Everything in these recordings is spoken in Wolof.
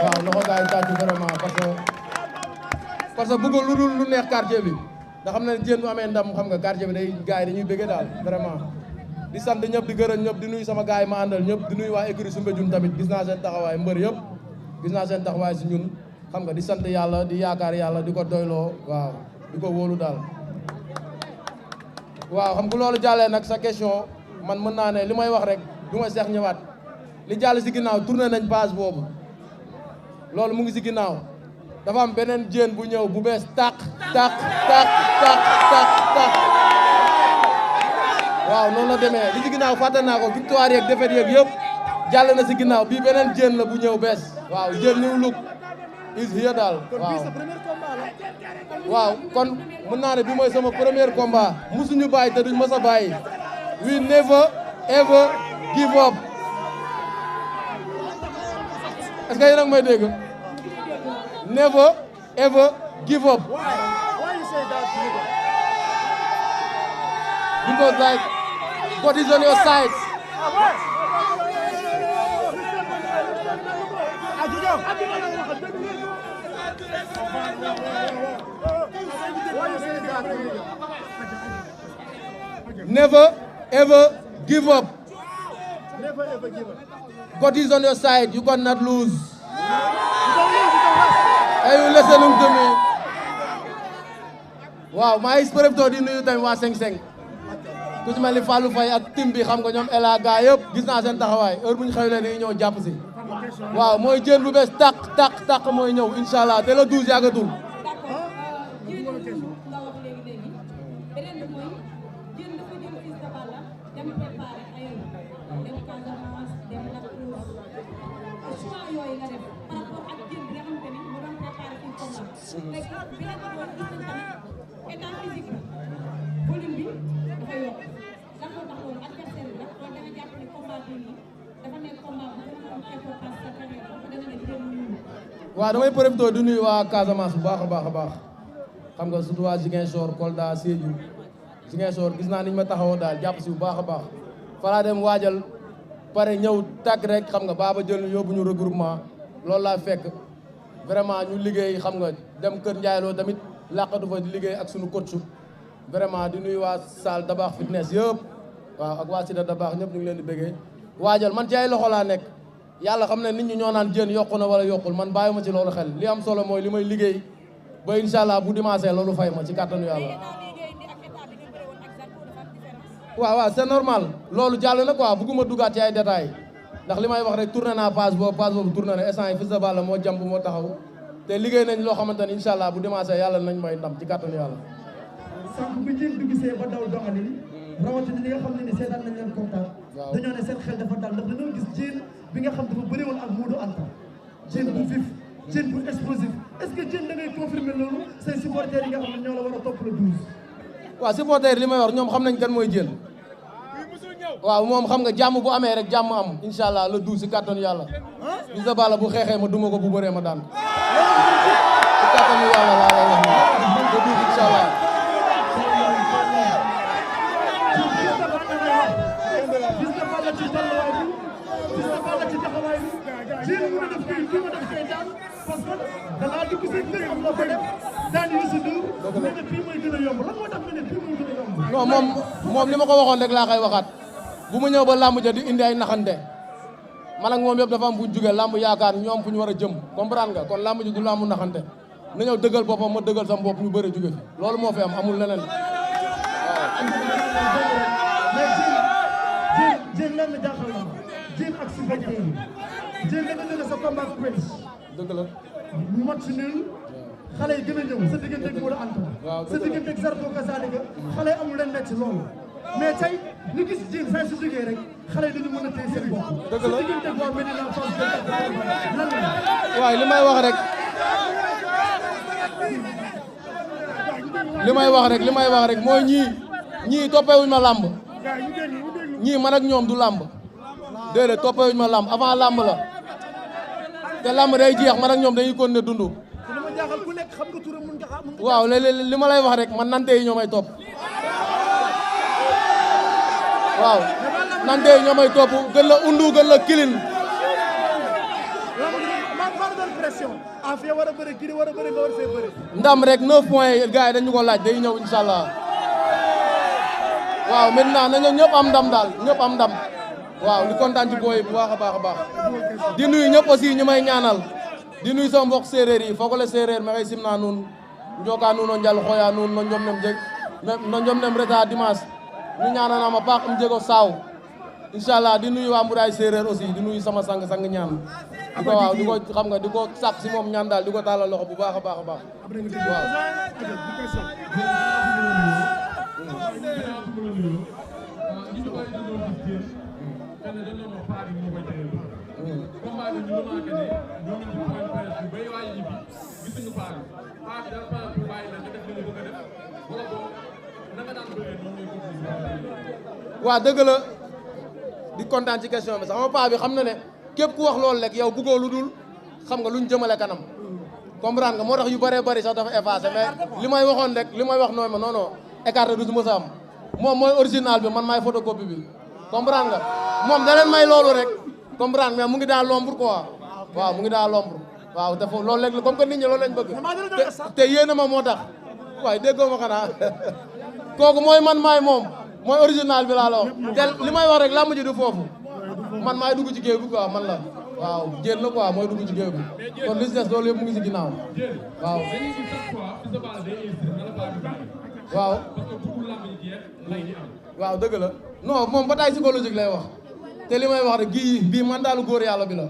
waaw loxo gars yi tàcc vraiment parce que bëggul lu dul lu neex quartier bi da xam ne Diène bu amee ndam xam nga quartier bi day gars yi dañuy bëgg daal vraiment di sant ñëpp di gërëm ñëpp di nuyu sama gars yi ma àndal ñëpp di nuyu waa écurie Soumbédioune tamit gis naa seen taxawaay mbër yëpp gis naa seen taxawaay si ñun xam nga di sant yàlla di yaakaar yàlla di ko doyloo waaw di ko wóolu daal waaw xam nga loolu jàllee nag sa question man mën naa ne li may wax rek du ma seex ñëwaat li jàll si ginnaaw tourné nañ page boobu loolu mu ngi si ginnaaw dafa am beneen Diène bu ñëw bu bees tàq waaw noonu la demee li ci ginnaaw fàtte naa ko victoire yeeg défaite yeeg yëpp jàll na si ginnaaw bii beneen Diène la bu ñëw bees waaw Diène new look is here daal waaw kon mën naa ne bi mooy sama premier combat musuñu bàyyi te duñ mës a bàyyi we never ever give up est-ce que yéen a ngi may dégg never ever give up because like God is on your side. Never ever give up. Never ever give up. God is on your side. You cannot lose. Are you listening to me? Waaw maa ngi préféré di nuyu tamit waa 5-5 ku ci mel ni Fallou Faye ak team bi xam nga ñoom Ela gaa yëpp gis naa seen taxawaay heure bu ñu xëy leen ñëw jàpp si waaw mooy Diène bu bees tàq mooy ñëw incha allah te le 12 yàggatul. waaw damay profité di nuyu waa Casamance bu baax a baax xam nga surtout waa Ziguinchor Kolda Sédhiou Ziguinchor gis naa niñ ma taxawoo daal jàpp si bu baax a baax falaa dem waajal pare ñëw tàgg rek xam nga baaba jël yóbbu ñu regroupement loolu laa fekk vraiment ñu liggéey xam nga dem Kër Ndiaye Lo tamit làqatu fa di liggéey ak suñu coach vraiment di nuyu waa salle Dabakh fitness yëpp waaw ak waa Sida Dabakh ñëpp ñu ngi leen di bëggee waajal man ci ay loxo laa nekk yàlla xam ne nit ñi ñoo naan Diène yokku na wala yokkul man bàyyi ma ci loolu xel li am solo mooy li may liggéey ba incha allah bu dimanche loolu fay ma ci kàttanu yàlla. waaw c'est normal loolu jàll na quoi bëgguma duggaat ci ay détails ndax li may wax rek tourné naa page boobu tourné na instant yi Fils de Balla moo jàmb moo taxaw te liggéey nañ loo xamante ni incha allah bu dimanche yàlla nañ may ndam ci kàttanu yàlla. sànq bi Diène dugg see ba daw doxali rawatina ñi nga xam ne ni seetaan nañ leen kontaan. waaw dañoo ne seen xel dafa dal ndax dañoo gis Diène bi nga xam dafa bëri woon ak Modou Anta Diène bu vif Diène bu explosif est-ce que Diène da ngay confirmer loolu say supporters yi nga xam ne ñoo la war a topp le 12. waaw supporters li may wax ñoom xam nañ kan mooy Diène waaw moom xam nga jàmm bu amee rek jàmm am incha allah le 12 si kàttanu yàlla Fils de Balla bu xeexee ma duma ko bu bëree ma daan si kàttanu yàlla laa lay wax le 12 incha allah. non moom li ma ko waxoon rek laa koy waxaat bu mu ñëw ba làmb ja di indi ay naxante man ak moom yëpp dafa am fu ñu jugee làmb yaakaar ñoom fu ñu war a jëm comprendre nga kon làmb ji du làmb naxante na ñëw dëggal boppam ma dëggal sama bopp ñu bëri jóge fi loolu moo fi am amul leneen waaw. Diène lan la jaaxal na Diène ak si bëj Diène da nga jëlee sa combat Quench. dëgg la. mu mat si nul xale yi gën a ñëw sa digganteeg Modou Anta. waaw sa digganteeg Zarko Kazalika xale yi amul leen nekk ci loolu. mais tey ñu gis Diène saa su jógee rek xale yi dañu mën a téye seen bopp. dëgg la sa digganteeg waa Medina Fass lan la. waaw li may wax rek. li may wax rek mooy ñii toppewuñ ma làmb ñii man ak ñoom du làmb déedéet toppewuñ ma làmb avant làmb la te làmb day jeex man ak ñoom dañuy continuer dund. waaw li ma lay wax rek man nante yi ñoo may topp waaw nante yi ñoo may topp gën la undu gën la kilin question Afia war a bëri kii war a bëri nga war see bëri. ndam rek 9 points yi gars yi dañu ko laaj day ñëw incha allah waaw maintenant nañu ñëpp am ndam daal ñëpp am ndam waaw di kontaan ci booy bu baax a baax a baax di nuyu ñëpp aussi ñu may ñaanal di nuyu sama mbokk séeréer yi fogole séeréer maxey simna nuun njoka nuun o njal xoya nuun no njom nem jeg no njom nem reta dimanche ñu ñaananama paax jego saaw inshallah di nuyu waa Mburaay séeréer aussi di nuyu sama sang ñaan di ko waaw di ko xam nga di ko sàkk si moom ñaan daal di ko taalal loxo bu baax a baax a baax waaw waaw dëgg la di kontaan ci question bi sax sama paa bi xam na ne képp ku wax loolu rek yow bëggoo lu dul xam nga luñ jëmale kanam comprendre nga moo tax yu bëree bëri sax dafa effacé mais li may waxoon rek li may wax nooy ma non non écarté du si mos a am moom mooy original bi man maay photocopie bi comprendre nga moom da leen may loolu rek comprendre mais mu ngi dans l'ombre quoi waaw mu ngi dans l'ombre waaw dafa loolu rek la comme que nit ñi loolu lañ bëgg te yéene ma moo tax waaye déggoo ma xanaa kooku mooy man maay moom mooy original bi laa la wax te li may wax rek làmb ji du foofu man maay dugg ci géew bi quoi man la waaw jéen la quoi mooy dugg ci géew bi kon li si des loolu yëpp mu ngi si ginnaaw waaw waaw waaw dëgg la non moom bataille psychologique lay wax te li may wax rek gii bii man daalu góor yàlla bi la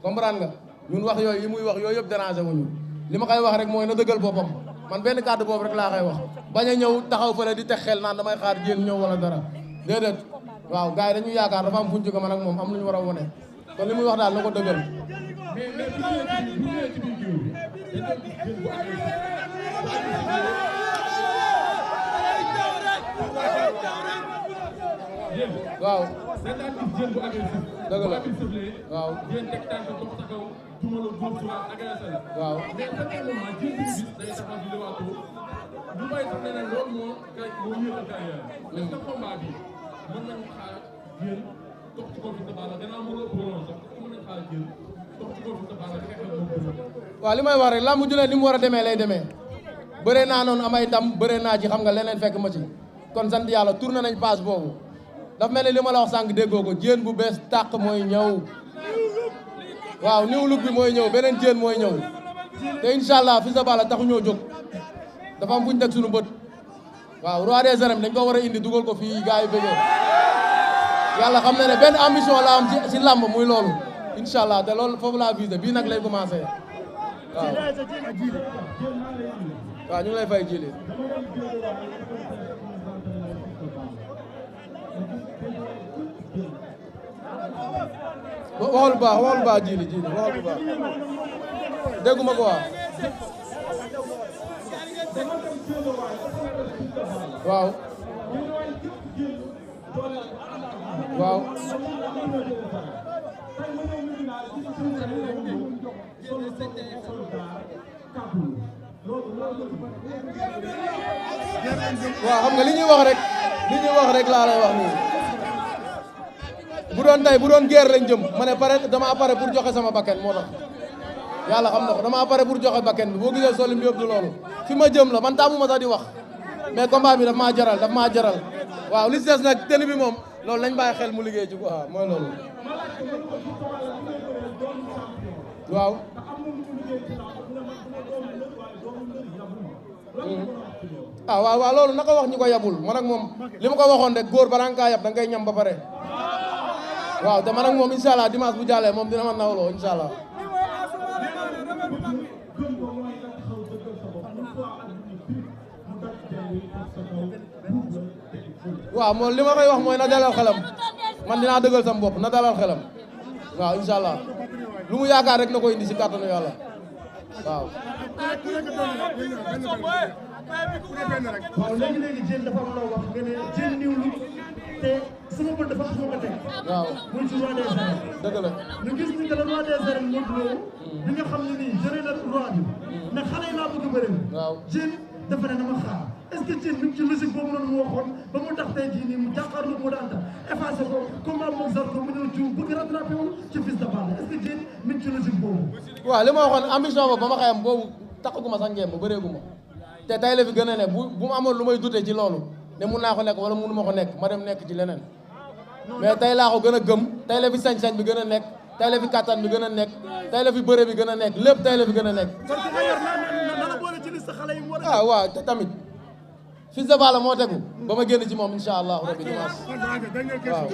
comprendre nga ñun wax yooyu yi muy wax yooyu yëpp déranger wuñu li ma koy wax rek mooy na dëggal boppam man benn kàddu boobu rek laa koy wax bañ a ñëw taxaw fële di teg xel naan damay xaar jéen ñëw wala dara déedéet waaw gars yi dañu yaakaar dafa am fuñ jóge man ak moom am lu ñu war a wone kon li muy wax daal na ko dëggal waaw dëgg la waaw waaw waaw li may wax rek lamb ju ne ni mu war a demee lay demee bëree naa noonu amay ndam bëree naa ci xam nga leneen fekk ma ci kon sant yàlla tourné nañ passe boobu daf mel ne li ma la wax sànq déggoo ko jéen bu bees tàq mooy ñëw waaw niw lug bi mooy ñëw beneen jéen mooy ñëw te incha allah Fils de Balla taxu ñoo jóg dafa am fu ñu teg suñu bët waaw roi des arènes dañ ko war a indi dugal ko fii gars yi bëggee yàlla xam na ne benn ambition la am ci làmb muy loolu incha allah te loolu foofu laa visé bii nag lay commencé waaw waaw ñu ngi lay fay jili waxal bu baax jili waxal bu baax dégguma ko waa waaw waaw waaw xam nga li ñuy wax rek laa lay wax nii bu doon guerre lañ jëm ma ne dama pare pour joxe sama bakken moo tax yàlla xam na ko dama pare pour joxe bakken bi boo gisee solim bi yëpp du loolu fi ma jëm la man taamuma sax di wax mais combat bi daf maa jaral waaw li ci des nag tenue bi moom loolu lañ bàyyi xel mu liggéey ci quoi mooy loolu waaw waaw loolu naka wax ñu ko yabul man ak moom li ma ko waxoon rek góor balaa nga kaa yab da ngay ñam ba pare waaw te man ak moom incha allah dimanche bu jàllee moom dina ma nawloo incha allah waaw moom li ma koy wax mooy na dalal xelam man dinaa dëggal sama bopp na dalal xelam waaw incha allah lu mu yaakaar rek na ko indi si kàttanu yàlla waaw. waaw léegi Diène dafa am loo wax nga ne Diène niwlu te sama bët dafa am ko teg. waaw muy ci roi des arènes. dëgg la ñu gis ni que le roi des arènes Modou Lo bi nga xam ne nii jëlee na roi bi mais xale yi laa bëgg a bëri. waaw Diène dafa ne dama xaar est-ce que Diène mi ngi ci logique boobu noonu mu waxoon ba mu tax tey jii nii mu jàkkaarloo Modou Anta effacé ko combat moom Zarko mu ñëw jiw bëgg rattrapé wu ci Fils de Balla est-ce que Diène mi ngi ci logique boobu. waaw li ma waxoon ambition boobu ba ma xayam boobu taxaguma sax ngeen ma bëreeguma te tey la fi gën a ne bu ma amoon lu may dute ci loolu ne mun naa ko nekk wala munu ma ko nekk ma dem nekk ci leneen mais tey laa ko gën a gëm tey la fi sañ-sañ bi gën a nekk tey la fi kattan bi gën a nekk tey la fi bëre bi gën a nekk lépp tey la fi gën a nekk. kon ki nga yor na la boole ci liste xale yi mu war a. waaw te tamit Fils de Balla moo tegu ba ma génn ci moom incha allah rabbi dimanche waaw.